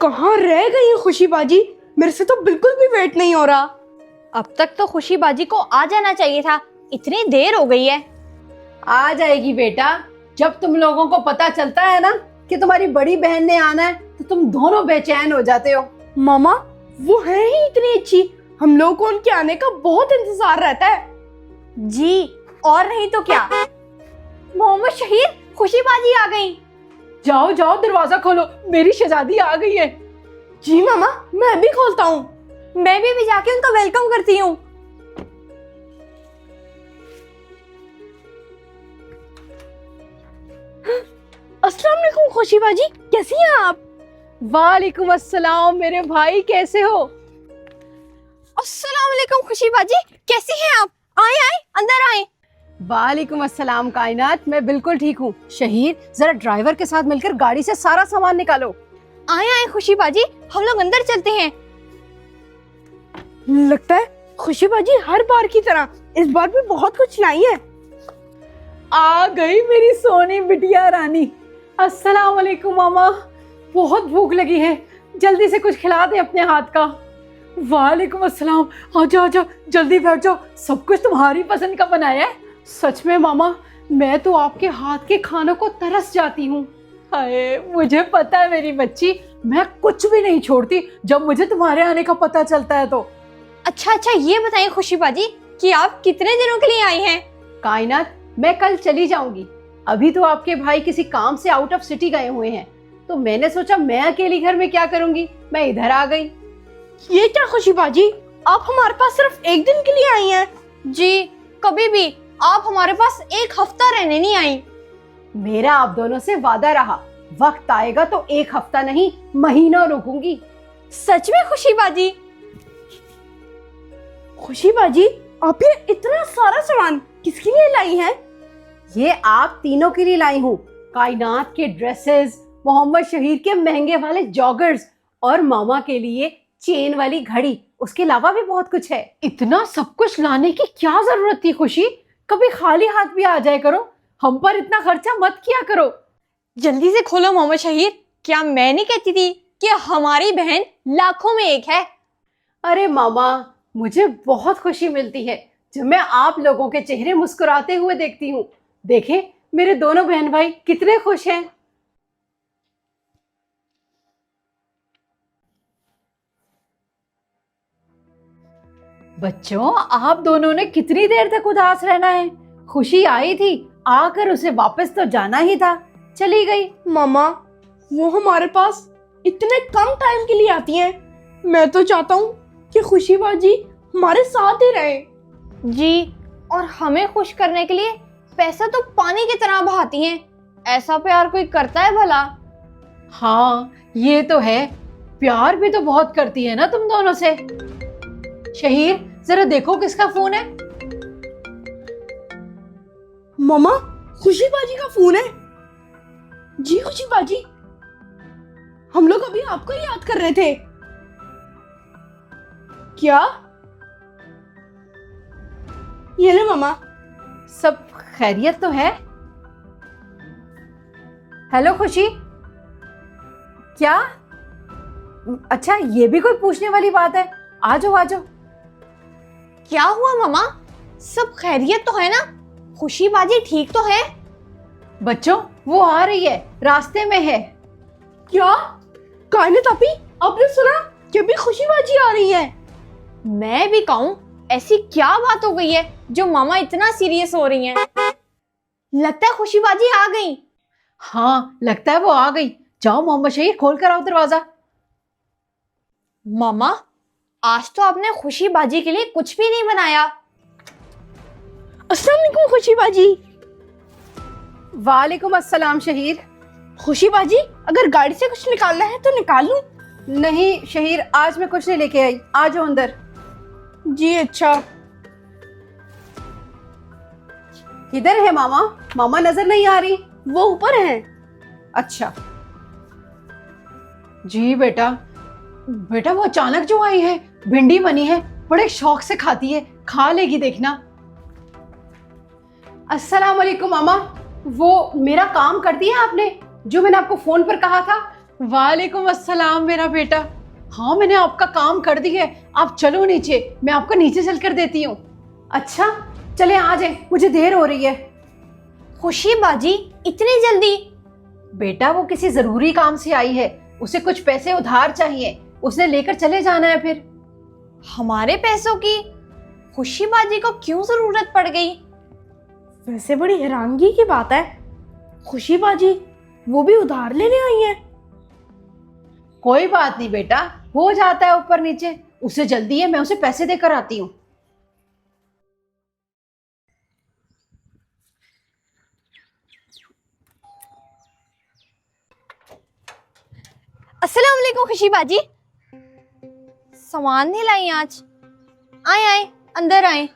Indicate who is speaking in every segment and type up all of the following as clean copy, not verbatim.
Speaker 1: कहाँ रह गई है खुशी बाजी? मेरे से तो बिल्कुल भी वेट नहीं हो रहा।
Speaker 2: अब तक तो खुशी बाजी को आ जाना चाहिए था, इतनी देर हो गई है।
Speaker 3: आ जाएगी बेटा। जब तुम लोगों को पता चलता है ना कि तुम्हारी बड़ी बहन ने आना है तो तुम दोनों बेचैन हो जाते हो।
Speaker 1: मामा वो है ही इतनी अच्छी, हम लोगों को उनके आने का बहुत इंतजार रहता है।
Speaker 2: जी, और नहीं तो क्या। मोहम्मद शहीद, खुशी बाजी आ गई।
Speaker 3: जाओ जाओ दरवाजा खोलो, मेरी शहजादी आ गई है।
Speaker 1: जी मामा, मैं भी खोलता हूँ।
Speaker 2: मैं भी जाके उनका वेलकम करती हूँ।
Speaker 1: अस्सलाम वालेकुम खुशी बाजी, कैसी हैं आप?
Speaker 3: वालेकुम अस्सलाम मेरे भाई, कैसे हो?
Speaker 2: अस्सलाम वालेकुम खुशी बाजी, कैसी हैं आप? आए आए, अंदर आए।
Speaker 3: वालेकुम अस्सलाम कायनात, मैं बिल्कुल ठीक हूँ। शहीर, जरा ड्राइवर के साथ मिलकर गाड़ी से सारा सामान निकालो।
Speaker 2: आए आए खुशी बाजी, हम लोग अंदर चलते हैं।
Speaker 1: लगता है खुशी बाजी हर बार की तरह इस बार भी बहुत कुछ लाई है।
Speaker 3: आ गई मेरी सोनी बिटिया रानी। अस्सलाम वालेकुम मामा, बहुत भूख लगी है, जल्दी से कुछ खिला दे अपने हाथ का। वालेकुम अस्सलाम, आजा आजा, जल्दी बैठ जाओ, सब कुछ तुम्हारी पसंद का बनाया है। सच में मामा, मैं तो आपके हाथ के खानों को तरस जाती हूँ। हाय, मुझे पता है मेरी बच्ची, मैं कुछ भी नहीं छोड़ती जब मुझे तुम्हारे आने का पता चलता है तो।
Speaker 2: अच्छा, ये बताइए खुशी बाजी कि आप कितने दिनों के लिए आई हैं?
Speaker 3: कायनात, मैं कल चली जाऊंगी। अभी तो आपके भाई किसी काम से आउट ऑफ सिटी गए हुए हैं, तो मैंने सोचा मैं अकेली घर में क्या करूंगी, मैं इधर आ गई।
Speaker 1: ये क्या खुशी बाजी, आप हमारे पास सिर्फ एक दिन के लिए आई हैं?
Speaker 2: जी, कभी भी आप हमारे पास एक हफ्ता रहने नहीं आई।
Speaker 3: मेरा आप दोनों से वादा रहा, वक्त आएगा तो एक हफ्ता नहीं, महीना रुकूंगी।
Speaker 2: सच में खुशी बाजी?
Speaker 1: खुशी बाजी, आप ये इतना सारा सामान किसके लिए लाई हैं?
Speaker 3: ये आप तीनों के लिए लाई हूँ। कायनात के ड्रेसेस, मोहम्मद शहीर के महंगे वाले जॉगर्स और मामा के लिए चेन वाली घड़ी, उसके अलावा भी बहुत कुछ है। इतना सब कुछ लाने की क्या जरूरत थी खुशी? कभी खाली हाथ भी आ जाए करो, हम पर इतना खर्चा मत किया करो।
Speaker 2: जल्दी से खोलो मोहम्मद शहीर, क्या मैं नहीं कहती थी कि हमारी बहन लाखों में एक है?
Speaker 3: अरे मामा, मुझे बहुत खुशी मिलती है जब मैं आप लोगों के चेहरे मुस्कुराते हुए देखती हूँ। देखें, मेरे दोनों बहन भाई कितने खुश हैं। बच्चों, आप दोनों ने कितनी देर तक उदास रहना है? खुशी आई थी, आकर उसे वापस तो जाना ही था, चली गई।
Speaker 1: मामा, वो हमारे पास इतने कम टाइम के लिए आती हैं। मैं तो चाहता हूँ कि खुशी बाजी हमारे साथ ही रहे।
Speaker 2: जी, और हमें खुश करने के लिए पैसा तो पानी की तरह बहाती हैं। ऐसा प्यार कोई करता है भला?
Speaker 3: हाँ, ये तो है, प्यार भी तो बहुत करती है ना तुम दोनों से। शहीर, जरा देखो किसका फोन है।
Speaker 1: मामा, खुशी बाजी का फोन है। जी खुशी बाजी, हम लोग अभी आपको ही याद कर रहे थे। क्या? ये ले मामा।
Speaker 3: सब खैरियत तो है? हेलो खुशी, क्या? अच्छा, ये भी कोई पूछने वाली बात है? आ जाओ आ जाओ।
Speaker 2: क्या हुआ मामा, सब खैरियत तो है ना? खुशी बाजी ठीक तो है?
Speaker 3: बच्चों, वो आ रही है, रास्ते में है।
Speaker 1: क्या? कायनात आपी, आपने सुना कि अभी खुशी बाजी आ रही है?
Speaker 2: मैं भी कहूँ, ऐसी क्या बात हो गई है जो मामा इतना सीरियस हो रही हैं? लगता है खुशी बाजी आ गई।
Speaker 3: हाँ, लगता है वो आ गई। जाओ मोहम्मद शहीर, खोल कर आओ दरवाजा।
Speaker 2: मामा, आज तो आपने खुशी बाजी के लिए कुछ भी नहीं बनाया।
Speaker 1: अस्सलाम वालेकुम खुशी बाजी।
Speaker 3: वालेकुम अस्सलाम शहीर।
Speaker 1: खुशी बाजी, अगर गाड़ी से कुछ निकालना है तो निकाल लूं?
Speaker 3: नहीं शहीर, आज मैं कुछ नहीं लेके आई, आ जाओ अंदर।
Speaker 1: जी अच्छा।
Speaker 3: किधर है मामा? मामा नजर नहीं आ रही।
Speaker 1: वो ऊपर है।
Speaker 3: अच्छा जी बेटा। बेटा, वो अचानक जो आई है, भिंडी बनी है, बड़े शौक से खाती है, खा लेगी देखना। अस्सलाम वालेकुम मामा, वो मेरा काम कर दिया आपने जो मैंने आपको फोन पर कहा था? वालेकुम अस्सलाम मेरा बेटा। हाँ, मैंने आपका काम कर दी है, आप चलो नीचे, मैं आपको नीचे चल कर देती हूँ। अच्छा चले आ जाए, मुझे देर हो रही है।
Speaker 2: खुशी बाजी इतनी जल्दी?
Speaker 3: बेटा वो किसी जरूरी काम से आई है, उसे कुछ पैसे उधार चाहिए, उसने लेकर चले जाना है। फिर
Speaker 2: हमारे पैसों की खुशी बाजी को क्यों जरूरत पड़ गई?
Speaker 1: वैसे बड़ी हैरानगी की बात है, खुशी बाजी वो भी उधार लेने आई है।
Speaker 3: कोई बात नहीं बेटा, हो जाता है ऊपर नीचे, उसे जल्दी है, मैं उसे पैसे देकर आती हूँ।
Speaker 2: अस्सलाम वालेकुम खुशी बाजी। सामान नहीं लाई आज? आए आए अंदर आए।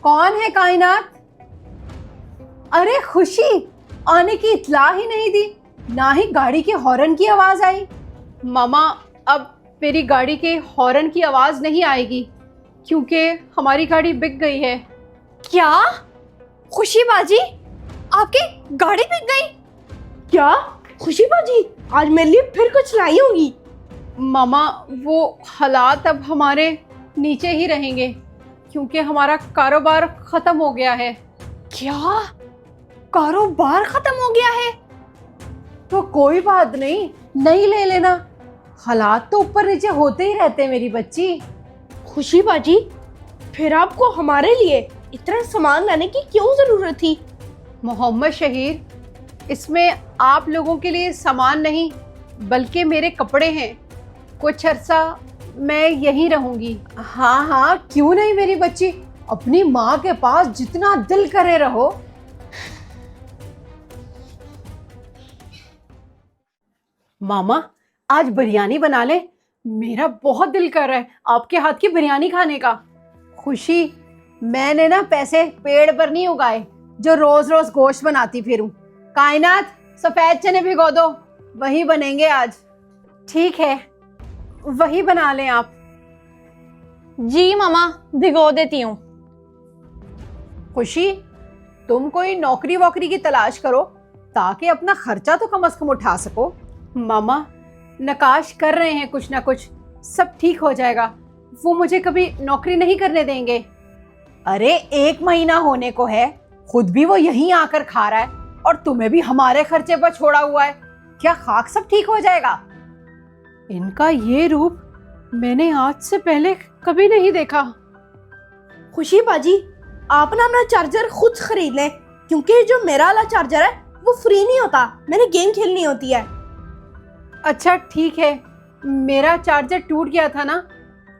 Speaker 3: कौन है कायनात? अरे खुशी, आने की इत्तला ही नहीं दी, ना ही गाड़ी के हॉर्न की आवाज आई। मामा, अब मेरी गाड़ी के हॉर्न की आवाज नहीं आएगी क्योंकि हमारी गाड़ी बिक गई है।
Speaker 2: क्या खुशी बाजी, आपकी गाड़ी बिक गई?
Speaker 1: क्या खुशी बाजी आज मेरे लिए फिर कुछ लाई होगी?
Speaker 3: मामा, वो हालात अब हमारे नीचे ही रहेंगे क्योंकि हमारा कारोबार खत्म हो गया है।
Speaker 2: क्या कारोबार खत्म हो गया है?
Speaker 3: तो कोई बात नहीं, नहीं ले लेना, हालात तो ऊपर नीचे होते ही रहते हैं मेरी बच्ची।
Speaker 1: खुशी बाजी फिर आपको हमारे लिए इतना सामान लाने की क्यों जरूरत थी?
Speaker 3: मोहम्मद शहीर, इसमें आप लोगों के लिए सामान नहीं बल्कि मेरे कपड़े हैं। कुछ अरसा मैं यहीं रहूंगी। हाँ हाँ, क्यों नहीं मेरी बच्ची, अपनी माँ के पास जितना दिल करे रहो। मामा, आज बिरयानी बना ले, मेरा बहुत दिल कर रहा है आपके हाथ की बिरयानी खाने का। खुशी, मैंने ना पैसे पेड़ पर नहीं उगाए जो रोज रोज गोश्त बनाती फिरूं। कायनात, सफेद चने भिगो दो, वही बनेंगे आज। ठीक है, वही बना लें आप।
Speaker 2: जी मामा, भिगो देती हूँ।
Speaker 3: खुशी, तुम कोई नौकरी वोकरी की तलाश करो ताकि अपना खर्चा तो कम से कम उठा सको। मामा, नकाश कर रहे हैं कुछ ना कुछ, सब ठीक हो जाएगा। वो मुझे कभी नौकरी नहीं करने देंगे। अरे 1 महीना होने को है, खुद भी वो यहीं आकर खा रहा है और तुम्हें भी हमारे खर्चे पर छोड़ा हुआ है। क्या खाक सब ठीक हो जाएगा? इनका ये रूप मैंने आज से पहले कभी नहीं देखा।
Speaker 1: खुशी बाजी आप ना अपना चार्जर खुद खरीद लें, क्योंकि जो मेरा वाला चार्जर है वो फ्री नहीं होता, मैंने गेम खेलनी होती है।
Speaker 3: अच्छा ठीक है, मेरा चार्जर टूट गया था ना,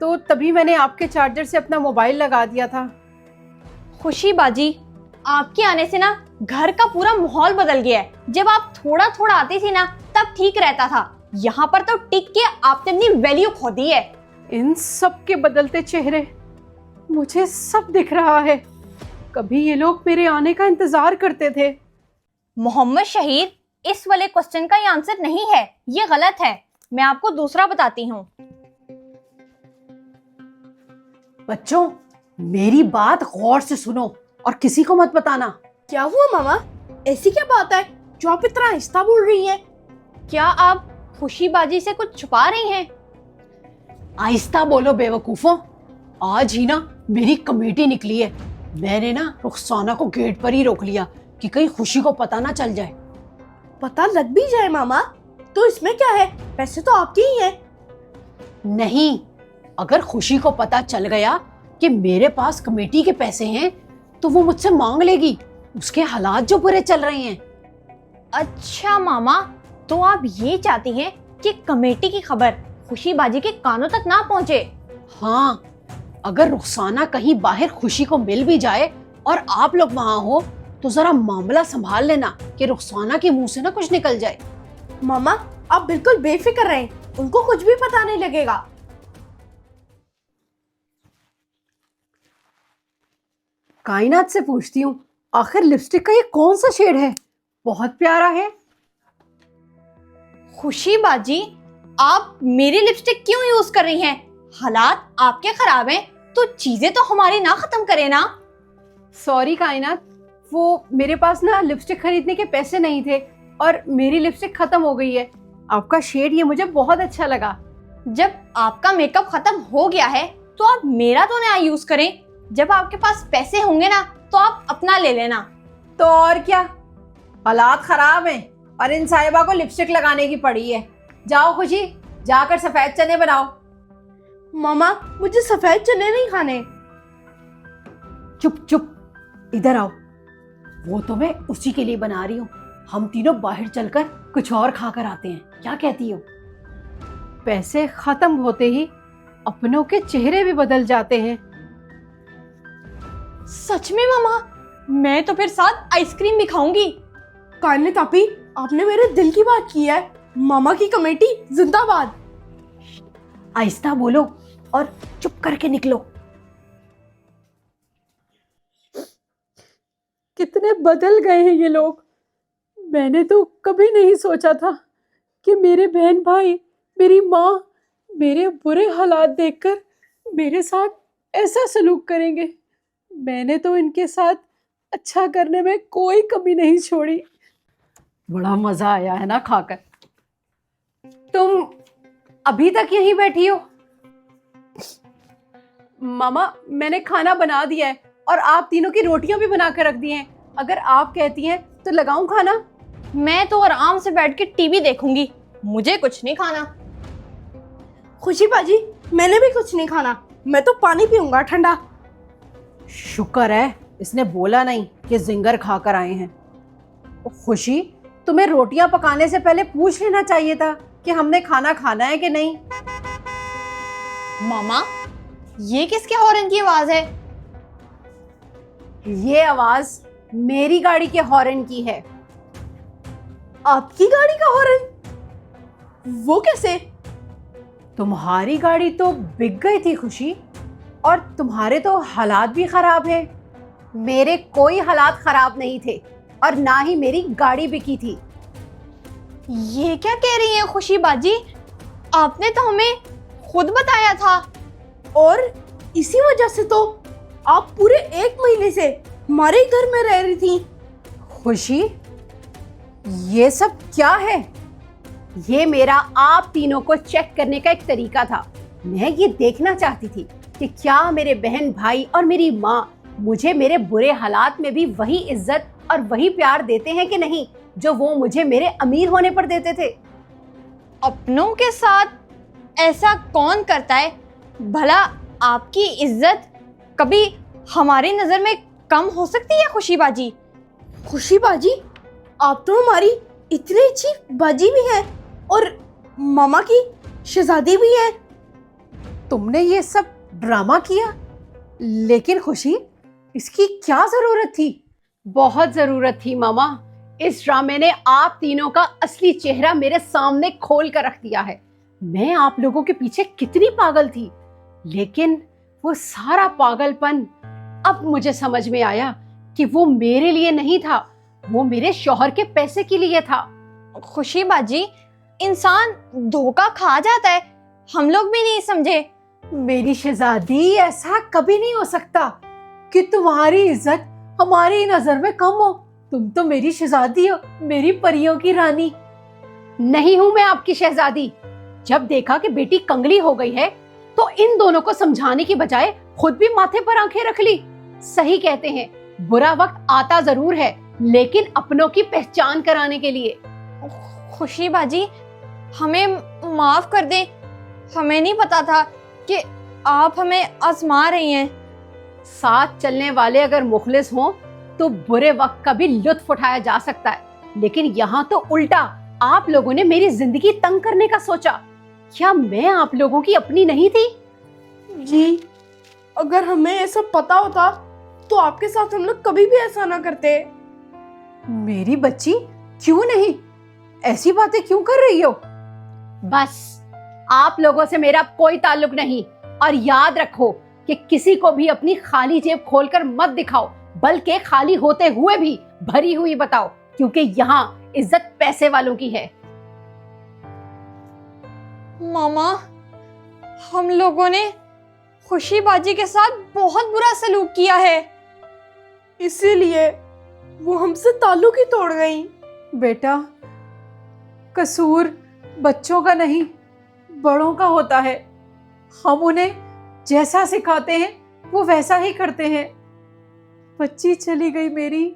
Speaker 3: तो तभी मैंने आपके चार्जर से अपना मोबाइल लगा दिया था।
Speaker 2: खुशी बाजी, आपके आने से ना घर का पूरा माहौल बदल गया है। जब आप थोड़ा थोड़ा आती थी ना तब ठीक रहता था, यहाँ पर तो टिक के आपने अपनी वैल्यू खो दी है।
Speaker 3: इन सब के बदलते चेहरे मुझे सब दिख रहा है। कभी ये लोग मेरे आने का इंतजार करते थे।
Speaker 2: मोहम्मद शहीर, इस वाले क्वेश्चन का ये आंसर नहीं है, ये गलत है। मैं आपको दूसरा बताती हूँ।
Speaker 3: बच्चों, मेरी बात गौर से सुनो और किसी को मत बताना।
Speaker 1: क्या हुआ मामा, ऐसी क्या बात है जो आप इतना आहिस्ता बोल रही हैं?
Speaker 2: क्या आप खुशी बाजी से कुछ छुपा रही हैं?
Speaker 3: आहिस्ता बोलो बेवकूफों, आज ही ना मेरी कमेटी निकली है। मैंने ना रुखसाना को गेट पर ही रोक लिया कि कहीं खुशी को पता ना चल जाए।
Speaker 1: पता लग भी जाए मामा तो इसमें क्या है, पैसे तो आपके ही हैं।
Speaker 3: नहीं, अगर खुशी को पता चल गया कि मेरे पास कमेटी के पैसे हैं तो वो मुझसे मांग लेगी, उसके हालात जो बुरे चल रहे हैं।
Speaker 2: अच्छा मामा, तो आप ये चाहती हैं कि कमेटी की खबर खुशी बाजी के कानों तक ना पहुंचे?
Speaker 3: हाँ, अगर रुखसाना कहीं बाहर खुशी को मिल भी जाए और आप लोग वहां हो तो जरा मामला संभाल लेना कि रुखसाना के मुंह से ना कुछ निकल जाए।
Speaker 1: मामा आप बिल्कुल बेफिक्र रहें, उनको कुछ भी पता नहीं लगेगा।
Speaker 3: कायनात से पूछती हूँ, आखिर लिपस्टिक का ये कौन सा शेड है? बहुत प्यारा है।
Speaker 2: खुशी बाजी, आप मेरी लिपस्टिक क्यों यूज कर रही हैं? हालात आपके खराब हैं, तो चीजें तो हमारी ना खत्म करे ना।
Speaker 3: सॉरी कायनात, वो मेरे पास ना लिपस्टिक खरीदने के पैसे नहीं थे और मेरी लिपस्टिक खत्म हो गई है। आपका शेड ये मुझे बहुत अच्छा लगा।
Speaker 2: जब आपका मेकअप खत्म हो गया है तो आप मेरा तो नया यूज करें। जब आपके पास पैसे होंगे ना तो आप अपना ले लेना।
Speaker 3: तो और क्या, हालात खराब हैं और इन साहिबा को लिपस्टिक लगाने की पड़ी है। जाओ खुशी, जाकर सफेद चने बनाओ।
Speaker 1: मामा मुझे सफेद चने नहीं खाने।
Speaker 3: चुप चुप, इधर आओ। वो तो मैं उसी के लिए बना रही हूँ। हम तीनों बाहर चलकर कुछ और खाकर आते हैं, क्या कहती हो? पैसे खत्म होते ही अपनों के चेहरे भी बदल जाते हैं।
Speaker 2: सच में मामा, मैं तो फिर साथ आइसक्रीम भी खाऊंगी।
Speaker 1: कायनात आपी, आपने मेरे दिल की बात की है। मामा की कमेटी जिंदाबाद।
Speaker 3: आहिस्ता बोलो और चुप करके निकलो। कितने बदल गए हैं ये लोग। मैंने तो कभी नहीं सोचा था कि मेरे बहन भाई, मेरी माँ मेरे बुरे हालात देखकर मेरे साथ ऐसा सलूक करेंगे। मैंने तो इनके साथ अच्छा करने में कोई कमी नहीं छोड़ी। बड़ा मजा आया है ना खाकर। तुम अभी तक यहीं बैठी हो? मामा, मैंने खाना बना दिया है और आप तीनों की रोटियां भी बना कर रख दी हैं। अगर आप कहती हैं तो लगाऊं खाना?
Speaker 2: मैं तो आराम से बैठ के टीवी देखूंगी, मुझे कुछ नहीं खाना।
Speaker 1: खुशी बाजी, मैंने भी कुछ नहीं खाना। मैं तो पानी पीऊंगा ठंडा।
Speaker 3: शुक्र है इसने बोला नहीं कि जिंगर खाकर आए हैं। खुशी, तुम्हें रोटियां पकाने से पहले पूछ लेना चाहिए था कि हमने खाना खाना है कि नहीं।
Speaker 2: मामा, ये किसके हॉर्न की आवाज है?
Speaker 3: ये आवाज मेरी गाड़ी के हॉर्न की है।
Speaker 1: आपकी गाड़ी का हॉर्न? वो कैसे?
Speaker 3: तुम्हारी गाड़ी तो बिक गई थी खुशी, और तुम्हारे तो हालात भी खराब हैं। मेरे कोई हालात खराब नहीं थे और ना ही मेरी गाड़ी बिकी थी।
Speaker 2: ये क्या कह रही हैं खुशी बाजी? आपने तो हमें खुद बताया था।
Speaker 1: और इसी वजह से तो आप पूरे 1 महीने से हमारे ही घर में रह रही थी।
Speaker 3: खुशी, ये सब क्या है? ये मेरा आप तीनों को चेक करने का एक तरीका था। मैं ये देखना चाहती थी कि क्या मेरे बहन भाई और मेरी माँ मुझे मेरे बुरे हालात में भी वही इज्जत और वही प्यार देते हैं कि नहीं जो वो मुझे मेरे अमीर होने पर देते थे।
Speaker 2: अपनों के साथ ऐसा कौन करता है? भला आपकी इज्जत कभी हमारी नजर में कम हो सकती है खुशी बाजी?
Speaker 1: खुशी बाजी, आप तो हमारी इतनी अच्छी बाजी भी हैं और मामा की शहजादी भी है।
Speaker 3: तुमने ये सब ड्रामा किया, लेकिन खुशी इसकी क्या जरूरत थी? बहुत जरूरत थी मामा। इस ड्रामे ने आप तीनों का असली चेहरा मेरे सामने खोल कर रख दिया है। मैं आप लोगों के पीछे कितनी पागल थी, लेकिन वो सारा पागलपन अब मुझे समझ में आया कि वो मेरे लिए नहीं था, वो मेरे शौहर के पैसे के लिए था।
Speaker 2: खुशी बाजी, इंसान धोखा खा जाता है, हम लोग भी नहीं समझे।
Speaker 3: मेरी शहजादी, ऐसा कभी नहीं हो सकता कि तुम्हारी इज्जत हमारी नजर में कम हो। तुम तो मेरी शहजादी हो, मेरी परियों की रानी। नहीं हूं मैं आपकी शहजादी। जब देखा कि बेटी कंगली हो गई है तो इन दोनों को समझाने की बजाय खुद भी माथे पर आंखें रख ली। सही कहते हैं, बुरा वक्त आता जरूर है, लेकिन अपनों की पहचान कराने के लिए।
Speaker 2: खुशी बाजी, हमें माफ कर दें, हमें नहीं पता था कि आप हमें आजमा रही हैं।
Speaker 3: साथ चलने वाले अगर मुखलिस हों तो बुरे वक्त का भी लुत्फ उठाया जा सकता है, लेकिन यहाँ तो उल्टा, आप लोगों ने मेरी जिंदगी तंग करने का सोचा। क्या मैं आप लोगों की अपनी नहीं थी?
Speaker 1: जी, अगर हमें ऐसा पता होता तो आपके साथ हम लोग कभी भी ऐसा ना करते।
Speaker 3: मेरी बच्ची, क्यों नहीं? ऐसी बातें क्यों कर रही हो? बस, आप लोगों से मेरा कोई ताल्लुक नहीं। और याद रखो कि किसी को भी अपनी खाली जेब खोलकर मत दिखाओ, बल्कि खाली होते हुए भी भरी हुई बताओ, क्योंकि यहाँ इज्जत पैसे वालों की है।
Speaker 2: मामा, हम लोगों ने खुशी बाजी के साथ बहुत बुरा सलूक किया है।
Speaker 1: इसीलिए वो हमसे ताल्लुक ही तोड़ गई।
Speaker 3: बेटा, कसूर बच्चों का नहीं, बड़ों का होता है। हम उन्हें जैसा सिखाते हैं वो वैसा ही करते हैं। बच्ची चली गई मेरी,